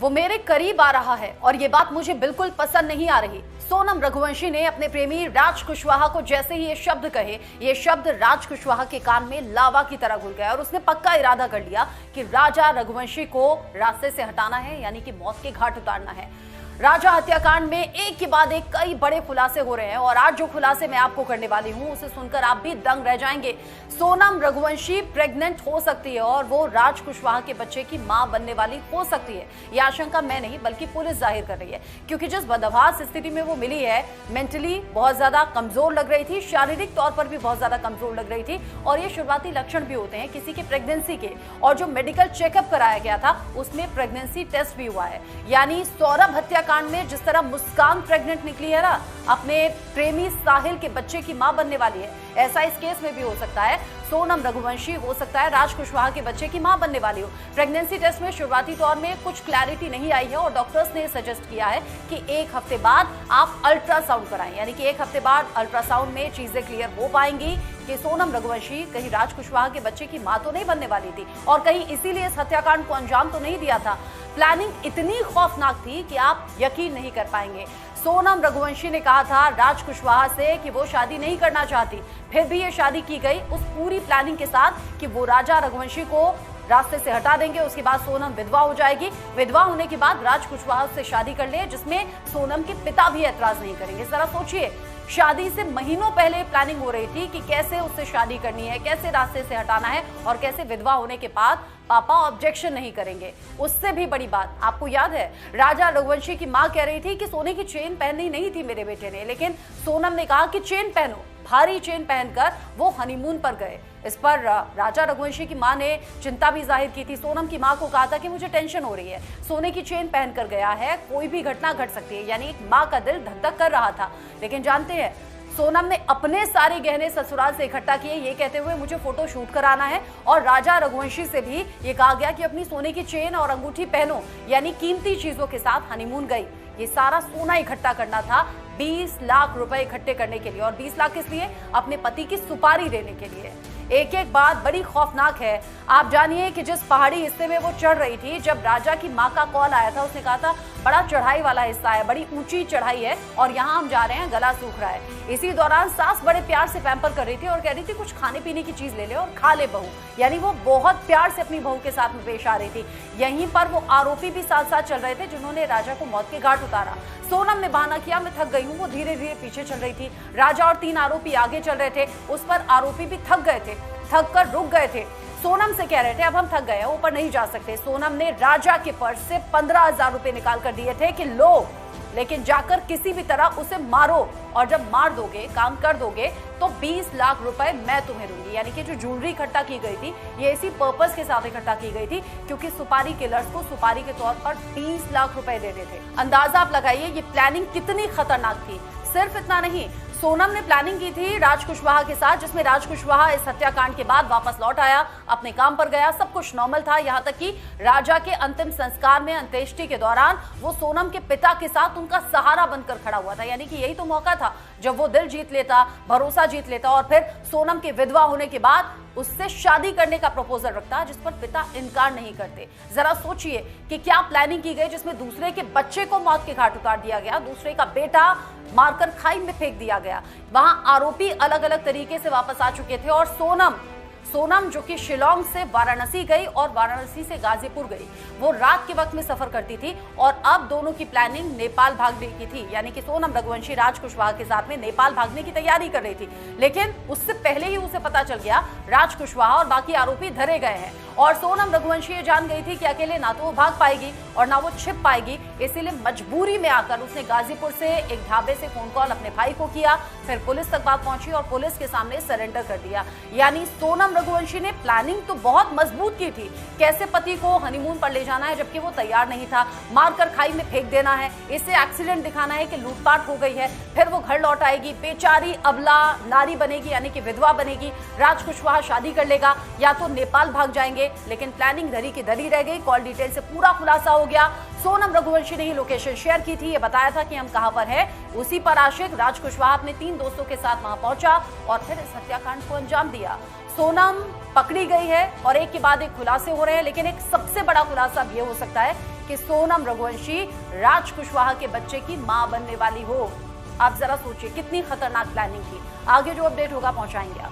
वो मेरे करीब आ रहा है और ये बात मुझे बिल्कुल पसंद नहीं आ रही। सोनम रघुवंशी ने अपने प्रेमी राज कुशवाहा को जैसे ही ये शब्द कहे, ये शब्द राज कुशवाहा के कान में लावा की तरह घुल गया और उसने पक्का इरादा कर लिया कि राजा रघुवंशी को रास्ते से हटाना है, यानी कि मौत के घाट उतारना है। राजा हत्याकांड में एक के बाद एक कई बड़े खुलासे हो रहे हैं और आज जो खुलासे मैं आपको करने वाली हूं उसे सुनकर आप भी दंग रह जाएंगे। सोनम रघुवंशी प्रेग्नेंट हो सकती है और वो राज कुशवाहा के बच्चे की मां बनने वाली हो सकती है। यह आशंका मैं नहीं बल्कि पुलिस जाहिर कर रही है, क्योंकि जिस बदहवास स्थिति में वो मिली है, मेंटली बहुत ज्यादा कमजोर लग रही थी, शारीरिक तौर पर भी बहुत ज्यादा कमजोर लग रही थी और ये शुरुआती लक्षण भी होते हैं किसी की प्रेगनेंसी के। और जो मेडिकल चेकअप कराया गया था उसमें प्रेगनेंसी टेस्ट भी हुआ है, यानी सौरभ हत्याकांड में जिस तरह मुस्कान प्रेग्नेंट निकली है ना, अपने प्रेमी साहिल के बच्चे की मां बनने वाली है, ऐसा इस केस में भी हो सकता है। सोनम रघुवंशी हो सकता है राज कुशवाहा के बच्चे की मां बनने वाली हो। प्रेगनेंसी टेस्ट में शुरुआती तौर में कुछ क्लैरिटी नहीं आई है और डॉक्टर्स ने सजेस्ट किया है कि एक हफ्ते बाद आप अल्ट्रासाउंड कराएं, यानी कि एक हफ्ते बाद अल्ट्रासाउंड में चीजें क्लियर हो पाएंगी कि सोनम रघुवंशी कहीं राज कुशवाहा के बच्चे की मां तो नहीं बनने वाली थी और कहीं इसीलिए इस हत्याकांड को अंजाम तो नहीं दिया था। प्लानिंग इतनी खौफनाक थी कि आप यकीन नहीं कर पाएंगे। सोनम रघुवंशी ने कहा था राज कुशवाहा से कि वो शादी नहीं करना चाहती, फिर भी ये शादी की गई उस पूरी प्लानिंग के साथ कि वो राजा रघुवंशी को रास्ते से हटा देंगे, उसके बाद सोनम विधवा हो जाएगी, विधवा होने के बाद राज कुशवाहा से शादी कर ले, जिसमें सोनम के पिता भी एतराज नहीं करेंगे। जरा सोचिए, शादी से महीनों पहले प्लानिंग हो रही थी कि कैसे उससे शादी करनी है, कैसे रास्ते से हटाना है और कैसे विधवा होने के बाद पापा ऑब्जेक्शन नहीं करेंगे। उससे भी बड़ी बात, आपको याद है राजा रघुवंशी की मां कह रही थी कि सोने की चेन पहननी नहीं थी मेरे बेटे ने, लेकिन सोनम ने कहा कि चेन पहनो। भारी चेन पहनकर वो हनीमून पर गए। इस पर राजा रघुवंशी की मां ने चिंता भी जाहिर की थी। सोनम की मां को कहा था कि मुझे टेंशन हो रही है, सोने की चेन पहनकर गया है, कोई भी घटना घट सकती है, यानी एक मां का दिल धक धक कर रहा था। लेकिन जानते हैं, सोनम ने अपने सारे गहने ससुराल से इकट्ठा किए, ये कहते हुए मुझे फोटो शूट कराना है, और राजा रघुवंशी से भी ये कहा गया कि अपनी सोने की चेन और अंगूठी पहनो, यानी कीमती चीजों के साथ हनीमून गई। ये सारा सोना इकट्ठा करना था 20 लाख रुपए इकट्ठे करने के लिए। और 20 लाख किस लिए? अपने पति की सुपारी देने के लिए। एक एक बात बड़ी खौफनाक है। आप जानिए कि जिस पहाड़ी हिस्से में वो चढ़ रही थी, जब राजा की मां का कॉल आया था, उसने कहा था बड़ा चढ़ाई वाला हिस्सा है, बड़ी ऊंची चढ़ाई है और यहाँ हम जा रहे हैं, गला सूख रहा है। इसी दौरान सास बड़े प्यार से पैम्पर कर रही थी और कह रही थी कुछ खाने पीने की चीज ले ले और खा ले बहू, यानी वो बहुत प्यार से अपनी बहू के साथ में पेश आ रही थी। यहीं पर वो आरोपी भी साथ साथ चल रहे थे जिन्होंने राजा को मौत के घाट उतारा। सोनम ने बहाना किया मैं थक गई हूँ, वो धीरे धीरे पीछे चल रही थी। राजा और 3 आरोपी आगे चल रहे थे, उस पर आरोपी भी थक गए थे, थक कर रुक गए थे। सोनम से कह रहे थे अब हम थक गए हैं, ऊपर नहीं जा सकते। सोनम ने राजा के पर्स से 15,000 रुपए निकाल कर दिए थे कि लो, लेकिन जाकर किसी भी तरह उसे मारो और जब मार दोगे, काम कर दोगे तो 20 लाख रुपए मैं तुम्हें दूंगी। यानी कि जो ज्वेलरी इकट्ठा की गई थी ये इसी पर्पस के साथ इकट्ठा की गई थी क्योंकि सुपारी किलर्स को सुपारी के तौर पर 20 लाख रुपए देने थे। अंदाजा आप लगाइए ये प्लानिंग कितनी खतरनाक थी। सिर्फ इतना नहीं, सोनम ने प्लानिंग की थी राज कुशवाहा के साथ, जिसमें राज कुशवाहा इस हत्याकांड के बाद वापस लौट आया, अपने काम पर गया, सब कुछ नॉर्मल था। यहां तक कि राजा के अंतिम संस्कार में अंत्येष्टि के दौरान वो सोनम के पिता के साथ उनका सहारा बनकर खड़ा हुआ था। यानी कि यही तो मौका था जब वो दिल जीत लेता, भरोसा जीत लेता और फिर सोनम के विधवा होने के बाद उससे शादी करने का प्रपोजल रखता, जिस पर पिता इनकार नहीं करते। जरा सोचिए कि क्या प्लानिंग की गई जिसमें दूसरे के बच्चे को मौत के घाट उतार दिया गया, दूसरे का बेटा मारकर खाई में फेंक दिया गया। वहां आरोपी अलग अलग तरीके से वापस आ चुके थे और सोनम जो कि शिलोंग से वाराणसी गई और वाराणसी से गाजीपुर गई, वो रात के वक्त में सफर करती थी और अब दोनों की प्लानिंग नेपाल भागने की थी। यानी कि सोनम रघुवंशी राज कुशवाहा के साथ में नेपाल भागने की तैयारी कर रही थी, लेकिन उससे पहले ही उसे पता चल गया राज कुशवाहा और बाकी आरोपी धरे गए हैं और सोनम रघुवंशी ये जान गई थी कि अकेले ना तो वो भाग पाएगी और ना वो छिप पाएगी। इसीलिए मजबूरी में आकर उसने गाजीपुर से एक ढाबे से फोन कॉल अपने भाई को किया, फिर पुलिस तक बात पहुंची और पुलिस के सामने सरेंडर कर दिया। यानी सोनम रघुवंशी ने प्लानिंग तो बहुत मजबूत की थी, कैसे पति को हनीमून पर ले जाना है जबकि वो तैयार नहीं था, मारकर खाई में फेंक देना है, इसे एक्सीडेंट दिखाना है कि लूटपाट हो गई है, फिर वो घर लौट आएगी, बेचारी अबला नारी बनेगी यानी कि विधवा बनेगी, राज कुशवाहा शादी कर लेगा या तो नेपाल भाग जाएंगे। लेकिन प्लानिंग धरी की धरी रह गई। कॉल डिटेल से पूरा खुलासा हो गया। सोनम रघुवंशी ने ही लोकेशन शेयर की थी, ये बताया था कि हम कहां पर है। उसी पर आशिक राज कुशवाहा अपने 3 दोस्तों के साथ वहां पहुंचा और फिर इस हत्याकांड को अंजाम दिया। सोनम पकड़ी गई है और एक के बाद एक खुलासे हो रहे हैं, लेकिन एक सबसे बड़ा खुलासा ये हो सकता है कि सोनम रघुवंशी राज कुशवाहा के बच्चे की मां बनने वाली हो। आप जरा सोचिए कितनी खतरनाक प्लानिंग थी। आगे जो अपडेट होगा पहुंचाएंगे आप।